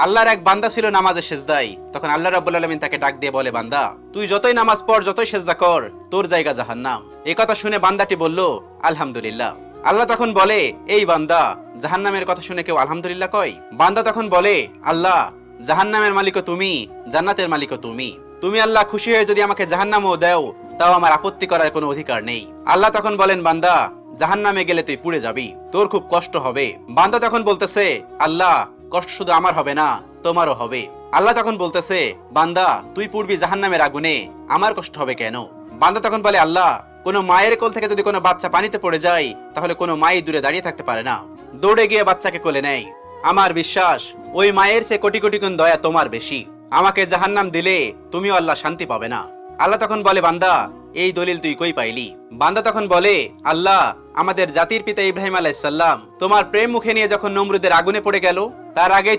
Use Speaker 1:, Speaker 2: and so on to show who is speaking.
Speaker 1: আল্লাহর এক বান্দা ছিল নামাজে সেজদায়। তখন আল্লাহ রাব্বুল আলামিন তাকে ডাক দিয়ে বলে, বান্দা তুই যতই নামাজ পড়, যতই সেজদা কর, তোর জায়গা জাহান্নাম। এই কথা শুনে বান্দাটি বলল, আলহামদুলিল্লাহ। আল্লাহ তখন বলে, এই বান্দা, জাহান্নামের কথা শুনে কেউ আলহামদুলিল্লাহ কয়? বান্দা তখন বলে, আল্লাহ, জাহান্নামের মালিকও তুমি, জান্নাতের মালিকও তুমি। তুমি আল্লাহ খুশি হয়ে যদি আমাকে জাহান্নামও দাও, তাও আমার আপত্তি করার কোনো অধিকার নেই। আল্লাহ তখন বলেন, বান্দা, জাহান্নামে গেলে তুই পুড়ে যাবি, তোর খুব কষ্ট হবে। বান্দা তখন বলতেছে, আল্লাহ, কষ্ট শুধু আমার হবে না, তোমারও হবে। আল্লাহ তখন বলতেছে, বান্দা, তুই পুড়বি জাহান্নামের আগুনে, আমার কষ্ট হবে কেন? বান্দা তখন বলে, আল্লাহ, কোনো মায়ের কোল থেকে যদি কোনো বাচ্চা পানিতে পড়ে যায়, তাহলে কোনো মাই দূরে দাঁড়িয়ে থাকতে পারে না, দৌড়ে গিয়ে বাচ্চাকে কোলে নেয়। আমার বিশ্বাস ওই মায়ের চেয়ে কোটি কোটি গুণ দয়া তোমার বেশি। আমাকে জাহান্নাম দিলে তুমিও আল্লাহ শান্তি পাবে না। আল্লাহ তখন বলে, বান্দা, এই দলিল তুই কই পাইলি? বান্দা তখন বলে, আল্লাহ, আমাদের জাতির পিতা ইব্রাহিম আলাইহিস সালাম তোমার প্রেম মুখে নিয়ে যখন নমরুদের আগুনে পড়ে গেল, তার আগেই